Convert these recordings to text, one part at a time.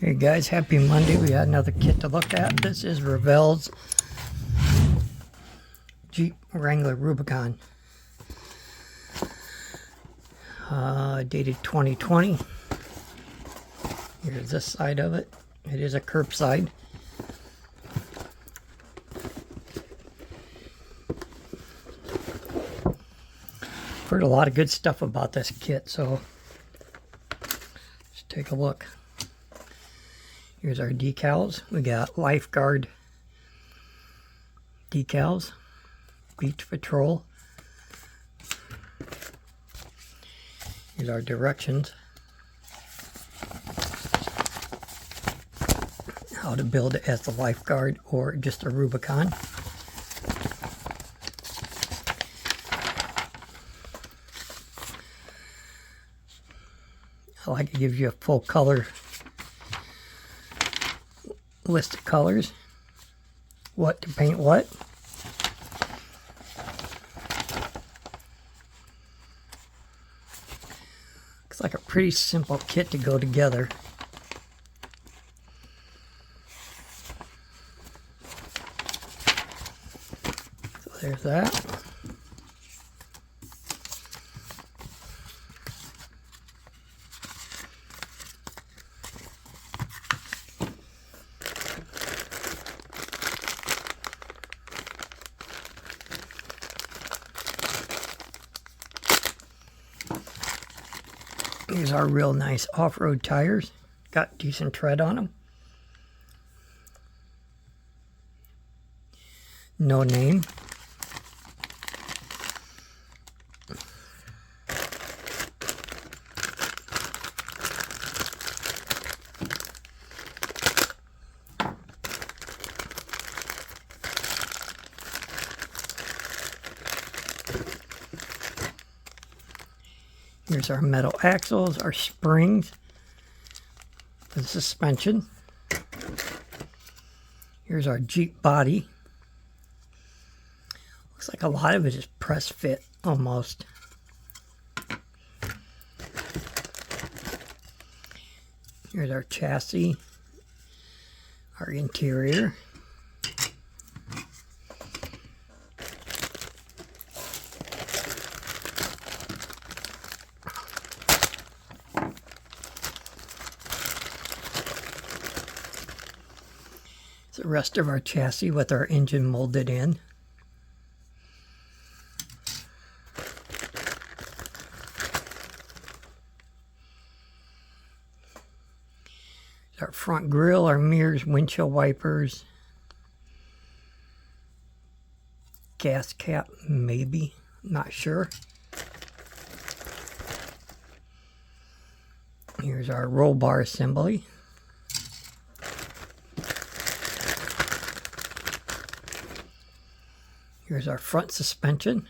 Hey guys, happy Monday. We got another kit to look at. This is Revell's Jeep Wrangler Rubicon. Dated 2020. Here's this side of it. It is a curbside. Heard a lot of good stuff about this kit, so let's take a look. Here's our decals. We got lifeguard decals, beach patrol. Here's our directions. How to build it as the lifeguard or just a Rubicon. I like to give you a full color list of colors, what to paint what. Looks like a pretty simple kit to go together. So there's that. Here's our real nice off-road tires. Got decent tread on them. No name. Here's our metal axles, our springs, the suspension. Here's our Jeep body. Looks like a lot of it is press fit almost. Here's our chassis, our interior. The rest of our chassis with our engine molded in. Our front grille, our mirrors, windshield wipers, gas cap, maybe, not sure. Here's our roll bar assembly. Here's our front suspension.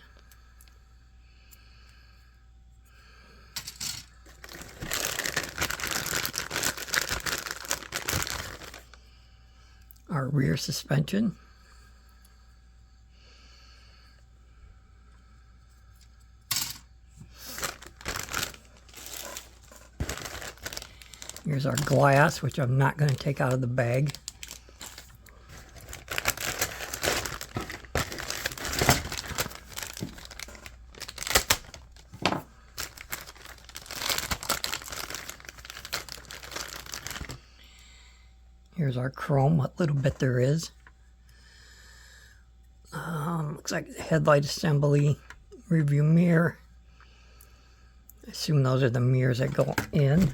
Our rear suspension. Here's our glass, which I'm not going to take out of the bag. Here's our chrome, what little bit there is. Looks like headlight assembly, review mirror. I assume those are the mirrors that go in.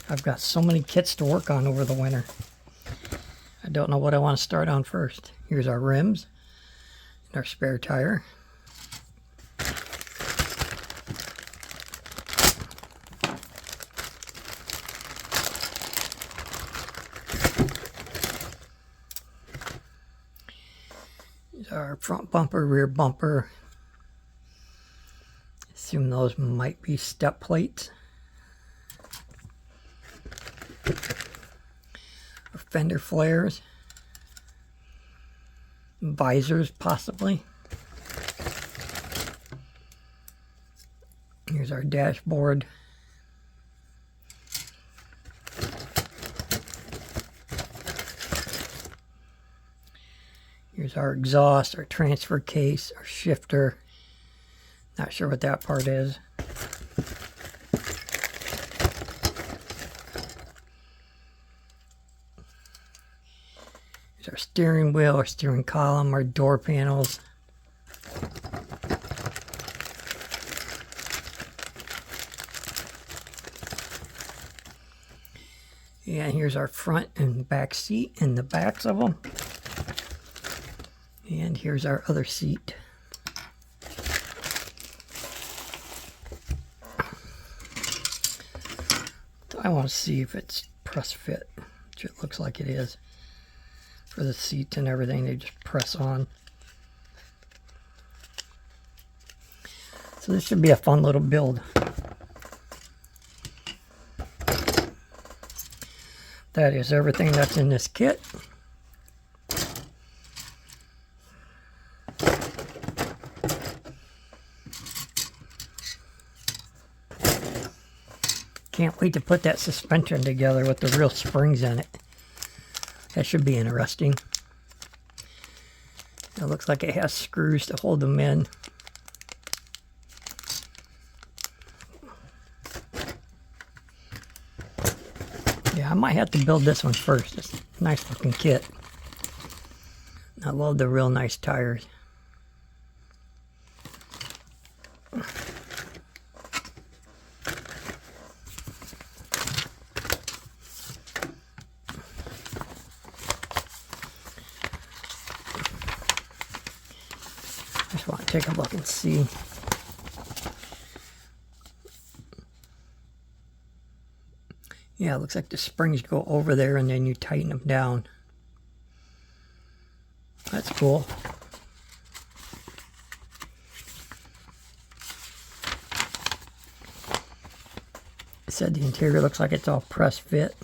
I've got so many kits to work on over the winter. I don't know what I want to start on first. Here's our rims and our spare tire. Our front bumper, rear bumper. Assume those might be step plates. Our fender flares. Visors, possibly. Here's our dashboard. Here's our exhaust, our transfer case, our shifter. Not sure what that part is. Here's our steering wheel, our steering column, our door panels. And here's our front and back seat and the backs of them. And here's our other seat. I want to see if it's press fit, which it looks like it is. For the seats and everything, they just press on. So this should be a fun little build. That is everything that's in this kit. Can't wait to put that suspension together with the real springs in it. That should be interesting. It looks like it has screws to hold them in. Yeah, I might have to build this one first. It's a nice looking kit. I love the real nice tires. Just want to take a look and see. Yeah, it looks like the springs go over there and then you tighten them down. That's cool. It said the interior looks like it's all press fit.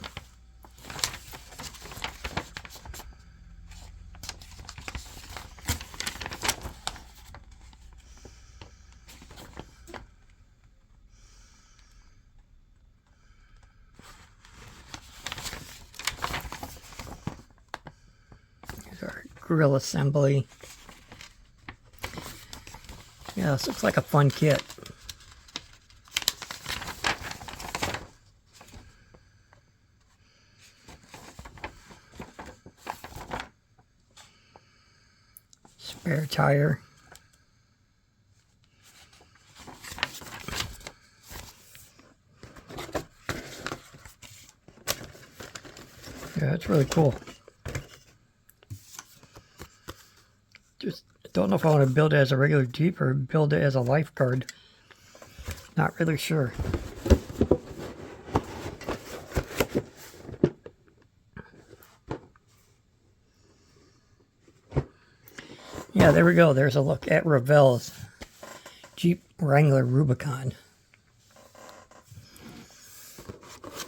Our grill assembly. Yeah, this looks like a fun kit. Spare tire. Yeah, it's really cool. Just don't know if I want to build it as a regular Jeep or build it as a lifeguard. Not really sure. Yeah, there we go. There's a look at Revell's Jeep Wrangler Rubicon.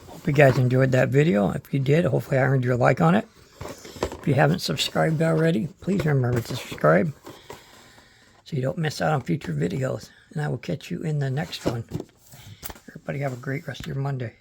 Hope you guys enjoyed that video. If you did, hopefully I earned your like on it. If you haven't subscribed already, please remember to subscribe so you don't miss out on future videos. And I will catch you in the next one. Everybody have a great rest of your Monday.